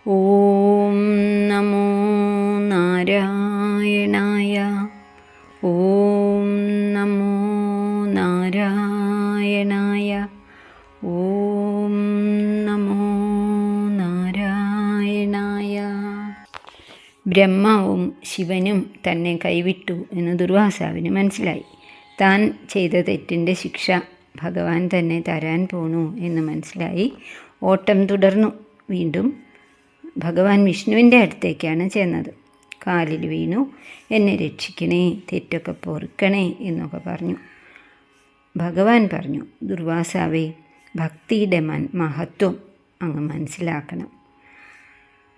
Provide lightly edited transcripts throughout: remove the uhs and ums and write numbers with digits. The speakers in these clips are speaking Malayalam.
ഓം നമോ നാരായണായ. ഓം നമോ നാരായണായ. ഓം നമോ നാരായണായ. ബ്രഹ്മാവും ശിവനും തന്നെ കൈവിട്ടു എന്ന് ദുർവാസാവിന് മനസ്സിലായി. താൻ ചെയ്ത തെറ്റിൻ്റെ ശിക്ഷ ഭഗവാൻ തന്നെ തരാൻ പോണു എന്ന് മനസ്സിലായി. ഓട്ടം തുടർന്നു. വീണ്ടും ഭഗവാൻ വിഷ്ണുവിൻ്റെ അടുത്തേക്കാണ് ചെന്നത്. കാലിൽ വീണു, എന്നെ രക്ഷിക്കണേ, തെറ്റൊക്കെ പൊറുക്കണേ എന്നൊക്കെ പറഞ്ഞു. ഭഗവാൻ പറഞ്ഞു, ദുർവാസാവേ, ഭക്തിയുടെ മഹത്വം അങ്ങ് മനസ്സിലാക്കണം.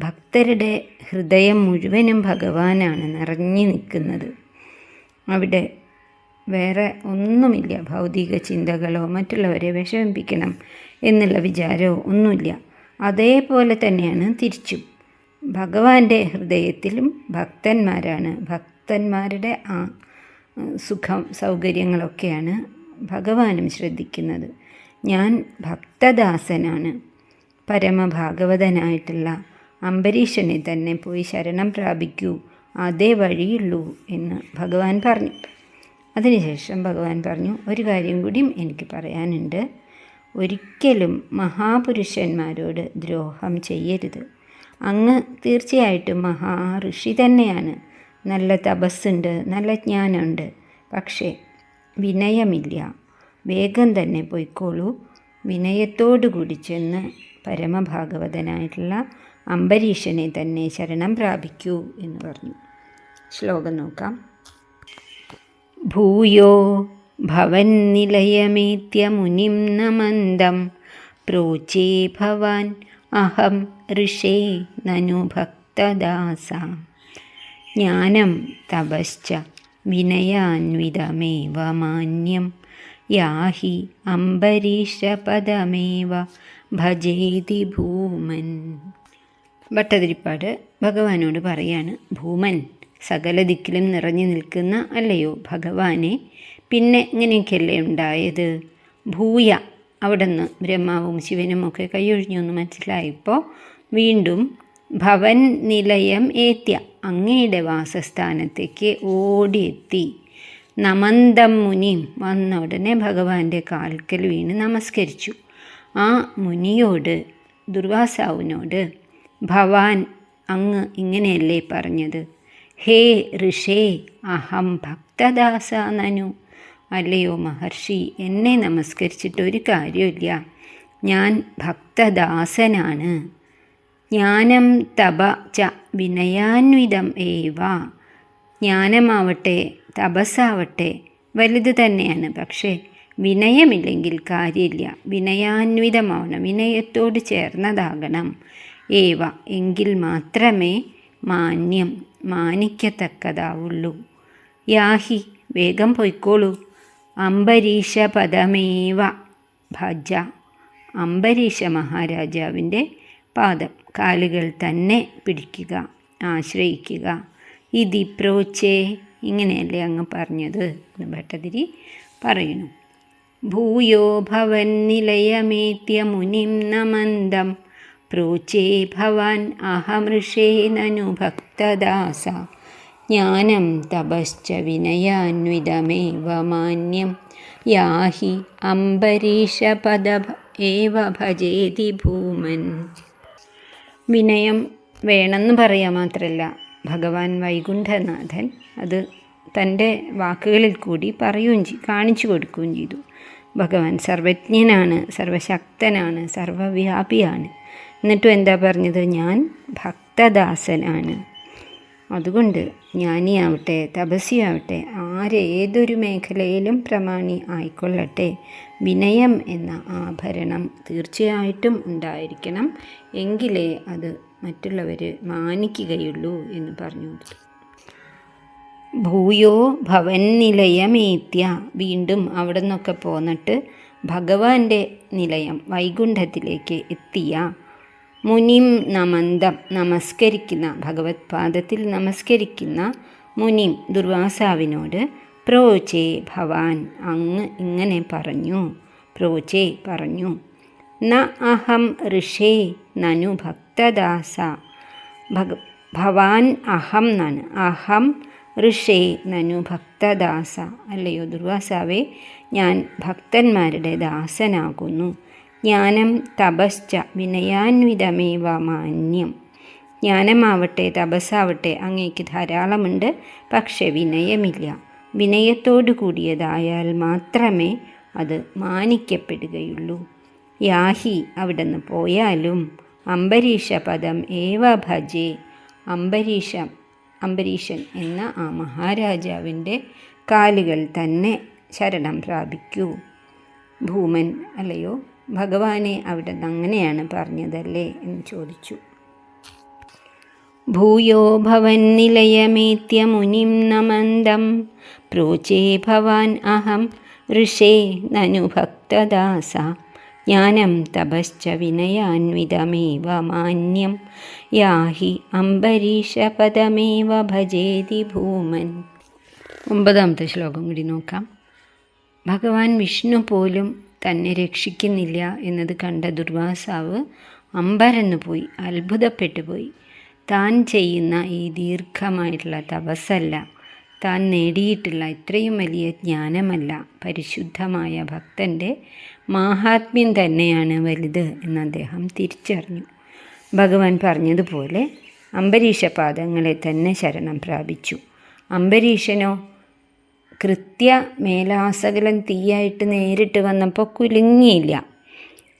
ഭക്തരുടെ ഹൃദയം മുഴുവനും ഭഗവാനാണ് നിറഞ്ഞു നിൽക്കുന്നത്. അവിടെ വേറെ ഒന്നുമില്ല. ഭൗതിക ചിന്തകളോ മറ്റുള്ളവരെ വിഷമിപ്പിക്കണം എന്നുള്ള വിചാരമോ ഒന്നുമില്ല. അതേപോലെ തന്നെയാണ് തിരിച്ചും. ഭഗവാന്റെ ഹൃദയത്തിലും ഭക്തന്മാരാണ്. ഭക്തന്മാരുടെ ആ സുഖം സൗകര്യങ്ങളൊക്കെയാണ് ഭഗവാനും ശ്രദ്ധിക്കുന്നത്. ഞാൻ ഭക്തദാസനാണ്. പരമഭാഗവതനായിട്ടുള്ള അംബരീഷനെ തന്നെ പോയി ശരണം പ്രാപിക്കൂ, അതേ വഴിയുള്ളൂ എന്ന് ഭഗവാൻ പറഞ്ഞു. അതിനുശേഷം ഭഗവാൻ പറഞ്ഞു, ഒരു കാര്യം കൂടിയും എനിക്ക് പറയാനുണ്ട്. ഒരിക്കലും മഹാപുരുഷന്മാരോട് ദ്രോഹം ചെയ്യരുത്. അങ്ങ് തീർച്ചയായിട്ടും മഹാഋഷി തന്നെയാണ്. നല്ല തപസ്സുണ്ട്, നല്ല ജ്ഞാനമുണ്ട്. പക്ഷേ വിനയമില്ല. വേഗം തന്നെ പോയിക്കോളൂ. വിനയത്തോടു കൂടി ചെന്ന് പരമഭാഗവതനായിട്ടുള്ള അംബരീഷനെ തന്നെ ശരണം പ്രാപിക്കൂ എന്ന് പറഞ്ഞു. ശ്ലോകം നോക്കാം. ഭൂയോ ഭവന്നിലയമേത്യ മുനിം നമന്ദം പ്രോചേ ഭവാൻ അഹം ഋഷേ നനു ഭക്തദാസ. ജ്ഞാനം തപശ്ച വിനയാന്വിതമേവ മാന്യം യാഹി അംബരീഷപദമേവ ഭജേതി ഭൂമൻ. ഭട്ടതിരിപ്പാട് ഭഗവാനോട് പറയാണ്, ഭൂമൻ, സകല ദിക്കിലും നിറഞ്ഞു നിൽക്കുന്ന അല്ലയോ ഭഗവാനെ, പിന്നെ ഇങ്ങനെയൊക്കെയല്ലേ ഉണ്ടായത്? ഭൂയ, അവിടെ നിന്ന് ബ്രഹ്മാവും ശിവനുമൊക്കെ കൈയൊഴിഞ്ഞു എന്ന് മനസ്സിലായപ്പോൾ വീണ്ടും ഭവൻ നിലയം ഏത്യ, അങ്ങയുടെ വാസസ്ഥാനത്തേക്ക് ഓടിയെത്തി. നമന്തം മുനിയും, വന്ന ഉടനെ ഭഗവാന്റെ കാൽക്കൽ വീണ് നമസ്കരിച്ചു. ആ മുനിയോട്, ദുർവാസാവിനോട്, ഭവാൻ, അങ്ങ് ഇങ്ങനെയല്ലേ പറഞ്ഞത്? ഹേ ഋഷേ അഹം ഭക്തദാസ നനു. അല്ലയോ മഹർഷി, എന്നെ നമസ്കരിച്ചിട്ടൊരു കാര്യമില്ല. ഞാൻ ഭക്തദാസനാണ്. ജ്ഞാനം തപ ച വിനയാന്വിതം ഏവ. ജ്ഞാനമാവട്ടെ തപസ്സാവട്ടെ വലുത് തന്നെയാണ്. പക്ഷേ വിനയമില്ലെങ്കിൽ കാര്യമില്ല. വിനയാന്വിതമാവണം, വിനയത്തോട് ചേർന്നതാകണം. ഏവ, എങ്കിൽ മാത്രമേ മാന്യം, മാനിക്കത്തക്കതാവുള്ളൂ. യാഹി, വേഗം പൊയ്ക്കോളൂ. അംബരീഷപദമേവ ഭജ. അംബരീഷ മഹാരാജാവിൻ്റെ പാദം, കാലുകൾ തന്നെ പിടിക്കുക, ആശ്രയിക്കുക. ഇതി പ്രോച്ചേ, ഇങ്ങനെയല്ലേ അങ്ങ് പറഞ്ഞത് എന്ന് ഭട്ടതിരി പറയുന്നു. ഭൂയോ ഭവൻ നിലയമേത്യ മുനിം നമന്ദം പ്രോചേ ഭവാൻ അഹമൃഷേ നനു ഭക്തദാസ. ജ്ഞാനം തപശ്ച വിനയാന്വിതമേവ മാന്യം യാഹി അംബരീഷപദ ഏവ ഭജേതി ഭൂമൻ. വിനയം വേണമെന്ന് പറയുക മാത്രമല്ല, ഭഗവാൻ വൈകുണ്ഠനാഥൻ അത് തൻ്റെ വാക്കുകളിൽ കൂടി പറയുകയും കാണിച്ചു കൊടുക്കുകയും ചെയ്തു. ഭഗവാൻ സർവജ്ഞനാണ്, സർവശക്തനാണ്, സർവവ്യാപിയാണ്. എന്നിട്ടും എന്താ പറഞ്ഞത്? ഞാൻ ഭക്തദാസനാണ്. അതുകൊണ്ട് ജ്ഞാനിയാവട്ടെ തപസ്വിയാവട്ടെ ആരേതൊരു മേഖലയിലും പ്രമാണി ആയിക്കൊള്ളട്ടെ, വിനയം എന്ന ആഭരണം തീർച്ചയായിട്ടും ഉണ്ടായിരിക്കണം. എങ്കിലേ അത് മറ്റുള്ളവർ മാനിക്കുകയുള്ളൂ എന്ന് പറഞ്ഞു. ഭൂയോ ഭവൻ നിലയമേത്യ, വീണ്ടും അവിടെ നിന്നൊക്കെ പോന്നിട്ട് ഭഗവാന്റെ നിലയം വൈകുണ്ഠത്തിലേക്ക് എത്തിയ മുനിം നമന്തം, നമസ്കരിക്കുന്ന, ഭഗവത് പാദത്തിൽ നമസ്കരിക്കുന്ന മുനിം ദുർവാസാവിനോട്, പ്രോചേ ഭവാൻ, അങ്ങ് ഇങ്ങനെ പറഞ്ഞു. പ്രോചേ പറഞ്ഞു, ന അഹം ഋഷേ നനു ഭക്ത ഭക്തദാസ. ഭവാൻ അഹം എന്നാണ്. അഹം ഋഷേ നനു ഭക്തദാസ. അല്ലയോ ദുർവാസാവേ, ഞാൻ ഭക്തന്മാരുടെ ദാസനാകുന്നു. ജ്ഞാനം തപശ്ച വിനയാന്വിതമേവ മാന്യം. ജ്ഞാനമാവട്ടെ തപസ്സാവട്ടെ അങ്ങേക്ക് ധാരാളമുണ്ട്, പക്ഷെ വിനയമില്ല. വിനയത്തോടു കൂടിയതായാൽ മാത്രമേ അത് മാനിക്കപ്പെടുകയുള്ളൂ. യാഹി അവിടുന്ന് പോയാലും അംബരീഷ പദം ഏവ ഭജേ. അംബരീഷൻ എന്ന ആ മഹാരാജാവിൻ്റെ കാലുകൾ തന്നെ ശരണം പ്രാപിക്കൂ. ഭൂമൻ, അല്ലയോ ഭഗവാനെ, അവിടുന്ന് അങ്ങനെയാണ് പറഞ്ഞതല്ലേ എന്ന് ചോദിച്ചു. ഭൂയോ ഭവൻ നിലയമേത്യ മുനിം നമന്ദം പ്രോചേ ഭവാൻ അഹം ഋഷേ നനു ഭക്തദാസ. ജ്ഞാനം തപശ്ച വിനയാന്വിതമേവ മാന്യം യാഹി അംബരീഷപദമേവ ഭജേതി ഭൂമൻ. 9ാമത്തെ ശ്ലോകം കൂടി നോക്കാം. ഭഗവാൻ വിഷ്ണു പോലും തന്നെ രക്ഷിക്കുന്നില്ല എന്നത് കണ്ട ദുർവാസാവ് അമ്പരന്നു പോയി, അത്ഭുതപ്പെട്ടു പോയി. താൻ ചെയ്യുന്ന ഈ ദീർഘമായിട്ടുള്ള തപസ്സല്ല, താൻ നേടിയിട്ടുള്ള ഇത്രയും വലിയ ജ്ഞാനമല്ല, പരിശുദ്ധമായ ഭക്തൻ്റെ മാഹാത്മ്യം തന്നെയാണ് വലുത് എന്ന് അദ്ദേഹം തിരിച്ചറിഞ്ഞു. ഭഗവാൻ പറഞ്ഞതുപോലെ അംബരീഷപാദങ്ങളെ തന്നെ ശരണം പ്രാപിച്ചു. അംബരീഷനോ കൃത്യ മേലാസകലം തീയായിട്ട് നേരിട്ട് വന്നപ്പോൾ കുലുങ്ങിയില്ല.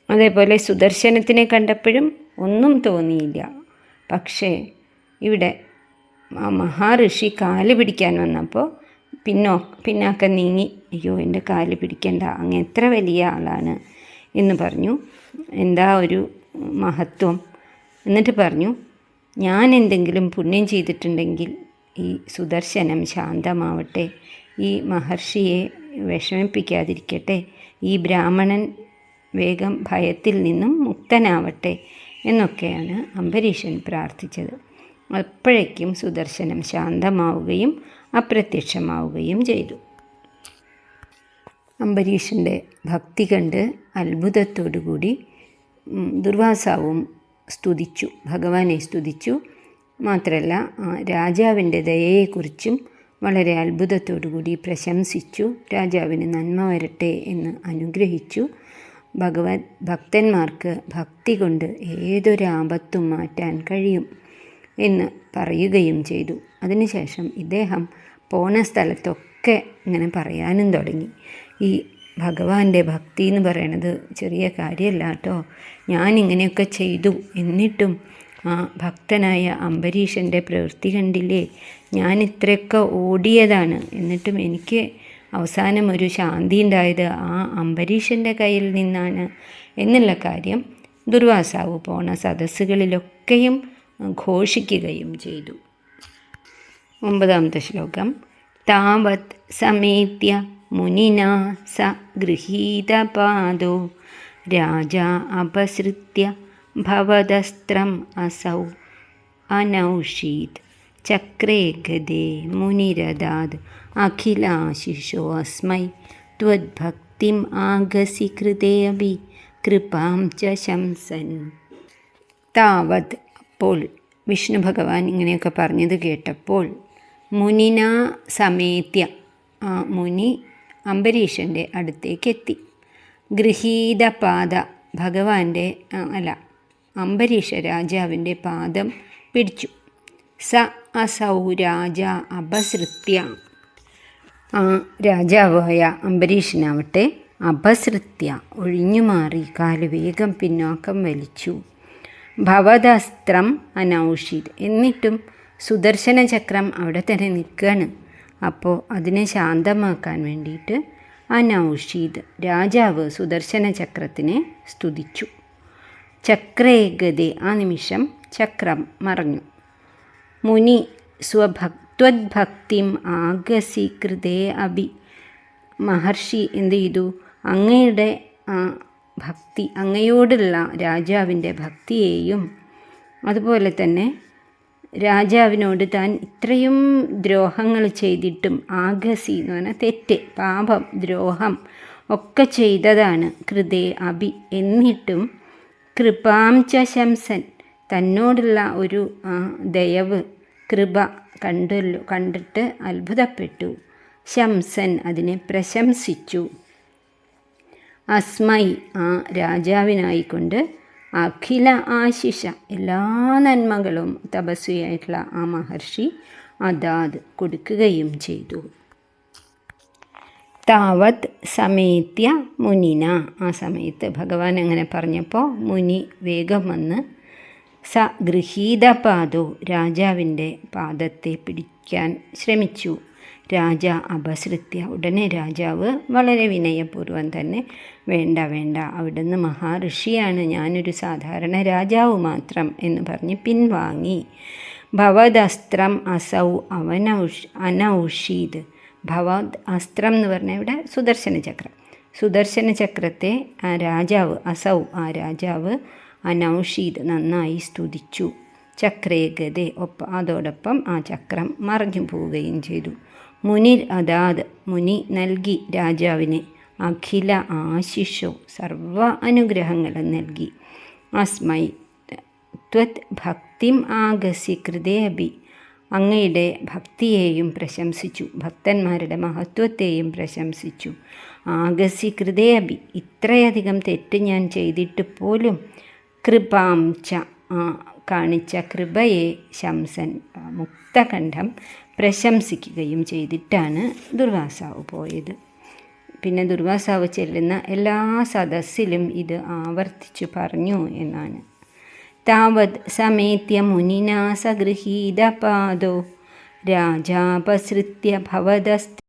അതേപോലെ സുദർശനത്തിനെ കണ്ടപ്പോഴും ഒന്നും തോന്നിയില്ല. പക്ഷേ ഇവിടെ ആ മഹാഋഷി കാല് പിടിക്കാൻ വന്നപ്പോൾ പിന്നാക്കം നീങ്ങി, അയ്യോ എൻ്റെ കാല് പിടിക്കണ്ട, അങ്ങ് എത്ര വലിയ ആളാണ് എന്ന് പറഞ്ഞു. എന്താ ഒരു മഹത്വം. എന്നിട്ട് പറഞ്ഞു, ഞാൻ എന്തെങ്കിലും പുണ്യം ചെയ്തിട്ടുണ്ടെങ്കിൽ ഈ സുദർശനം ശാന്തമാവട്ടെ, ഈ മഹർഷിയെ വിഷമിപ്പിക്കാതിരിക്കട്ടെ, ഈ ബ്രാഹ്മണൻ വേഗം ഭയത്തിൽ നിന്നും മുക്തനാവട്ടെ എന്നൊക്കെയാണ് അംബരീഷൻ പ്രാർത്ഥിച്ചത്. അപ്പോഴേക്കും സുദർശനം ശാന്തമാവുകയും അപ്രത്യക്ഷമാവുകയും ചെയ്തു. അംബരീഷൻ്റെ ഭക്തി കണ്ട് അത്ഭുതത്തോടുകൂടി ദുർവാസാവും സ്തുതിച്ചു, ഭഗവാനെ സ്തുതിച്ചു. മാത്രമല്ല രാജാവിൻ്റെ ദയയെക്കുറിച്ചും വളരെ അത്ഭുതത്തോടുകൂടി പ്രശംസിച്ചു. രാജാവിന് നന്മ വരട്ടെ എന്ന് അനുഗ്രഹിച്ചു. ഭക്തന്മാർക്ക് ഭക്തി കൊണ്ട് ഏതൊരാപത്തും മാറ്റാൻ കഴിയും എന്ന് പറയുകയും ചെയ്തു. അതിനുശേഷം ഇദ്ദേഹം പോണ സ്ഥലത്തൊക്കെ ഇങ്ങനെ പറയാനും തുടങ്ങി. ഈ ഭഗവാന്റെ ഭക്തി എന്ന് പറയണത് ചെറിയ കാര്യമല്ല കേട്ടോ. ഞാനിങ്ങനെയൊക്കെ ചെയ്തു, എന്നിട്ടും ആ ഭക്തനായ അംബരീഷൻ്റെ പ്രവൃത്തി കണ്ടില്ലേ, ഞാൻ ഇത്രയൊക്കെ ഓടിയതാണ്, എന്നിട്ടും എനിക്ക് അവസാനം ഒരു ശാന്തി ഉണ്ടായത് ആ അംബരീഷൻ്റെ കയ്യിൽ നിന്നാണ് എന്നുള്ള കാര്യം ദുർവാസാവ് പോണ സദസ്സുകളിലൊക്കെയും ഘോഷിക്കുകയും ചെയ്തു. 9ാമത്തെ ശ്ലോകം. താവത് സമേത്യ മുനിനാ സ ഗൃഹീതപാദോ രാജാ അപസൃത്യ ഭവദസ്ത്രം അസൗ അനൗഷീത് ചക്രേ ഗദേ മുനിരദാത് അഖിലാശിഷോ അസ്മൈ ത്വദ്ഭക്തിം ആഗസി കൃതേ അഭി കൃപാം ച ശംസൻ. താവത്, അപ്പോൾ വിഷ്ണു ഭഗവാൻ ഇങ്ങനെയൊക്കെ പറഞ്ഞത് കേട്ടപ്പോൾ മുനിനാ സമേത്യ, ആ മുനി അംബരീഷൻ്റെ അടുത്തേക്കെത്തി. ഗൃഹീതപാദ, ഭഗവാന്റെ അംബരീഷ രാജാവിൻ്റെ പാദം പിടിച്ചു. സ അസൗ രാജ അപസൃത്യ, ആ രാജാവായ അംബരീഷനാവട്ടെ അപസൃത്യ ഒഴിഞ്ഞുമാറി കാല് വേഗം പിന്നോക്കം വലിച്ചു. ഭവദസ്ത്രം അനൗഷീത്, എന്നിട്ടും സുദർശന ചക്രം അവിടെ തന്നെ നിൽക്കുകയാണ്. അപ്പോൾ അതിനെ ശാന്തമാക്കാൻ വേണ്ടിയിട്ട് അനൗഷീത്, രാജാവ് സുദർശന ചക്രത്തിനെ സ്തുതിച്ചു. ചക്രേ ഗതേ, ആ നിമിഷം ചക്രം മറഞ്ഞു. മുനി ത്വദ്ഭക്തിം ആഗസി കൃതേ അഭി, മഹർഷി എന്ത് ചെയ്തു, അങ്ങയുടെ ഭക്തി, അങ്ങയോടുള്ള രാജാവിൻ്റെ ഭക്തിയെയും അതുപോലെ തന്നെ രാജാവിനോട് താൻ ഇത്രയും ദ്രോഹങ്ങൾ ചെയ്തിട്ടും, ആഗസി എന്ന് പറഞ്ഞാൽ തെറ്റ്, പാപം, ദ്രോഹം ഒക്കെ ചെയ്തതാണ്. കൃതേ അഭി, എന്നിട്ടും കൃപാം ച ശംസൻ, തന്നോടുള്ള ഒരു ദയവ്, കൃപ കണ്ടിട്ട് അത്ഭുതപ്പെട്ടു. ശംസൻ അതിനെ പ്രശംസിച്ചു. അസ്മൈ ആ രാജാവിനായിക്കൊണ്ട് അഖില ആശിഷ എല്ലാ നന്മകളും തപസ്വിയായിട്ടുള്ള ആ മഹർഷി അതാത് കൊടുക്കുകയും ചെയ്തു. താവത് സമേത്യ മുനിന ആ സമയത്ത് ഭഗവാൻ അങ്ങനെ പറഞ്ഞപ്പോൾ മുനി വേഗം വന്ന് സ ഗൃഹീതപാദോ രാജാവിൻ്റെ പാദത്തെ പിടിക്കാൻ ശ്രമിച്ചു. രാജ അപസൃത്യ ഉടനെ രാജാവ് വളരെ വിനയപൂർവ്വം തന്നെ വേണ്ട വേണ്ട, അവിടുന്ന് മഹാഋഷിയാണ്, ഞാനൊരു സാധാരണ രാജാവ് മാത്രം എന്ന് പറഞ്ഞ് പിൻവാങ്ങി. ഭവദസ്ത്രം അസൗ അനൗഷീത്. ഭവദ് അസ്ത്രം എന്ന് പറഞ്ഞാൽ ഇവിടെ സുദർശന ചക്രം. സുദർശന ചക്രത്തെ ആ രാജാവ് ആ രാജാവ് അനൗഷീത് നന്നായി സ്തുതിച്ചു. ചക്രേഗതെ അതോടൊപ്പം ആ ചക്രം മറഞ്ഞു പോവുകയും ചെയ്തു. മുനിർ അതാത് മുനി നൽകി രാജാവിന് അഖില ആശിഷോ സർവ അനുഗ്രഹങ്ങളും നൽകി. അസ്മൈ ത്വത് ഭക്തിം ആഗസി കൃതേ അഭി അങ്ങയുടെ ഭക്തിയെയും പ്രശംസിച്ചു, ഭക്തന്മാരുടെ മഹത്വത്തെയും പ്രശംസിച്ചു. ആഗസി കൃതേ അഭി ഇത്രയധികം തെറ്റ് ഞാൻ ചെയ്തിട്ട് പോലും കൃപാം ച കാണിച്ച കൃപയെ ശംസൻ മുക്തകണ്ഠം പ്രശംസിക്കുകയും ചെയ്തിട്ടാണ് ദുർവാസാവ് പോയത്. പിന്നെ ദുർവാസാവ് ചെല്ലുന്ന എല്ലാ സദസ്സിലും ഇത് ആവർത്തിച്ചു പറഞ്ഞു എന്നാണ്. താവത് സമേത്യ മുനിനാ സഗൃഹീതപാദോ രാജാപസൃത്യ ഭവദസ്ത്ര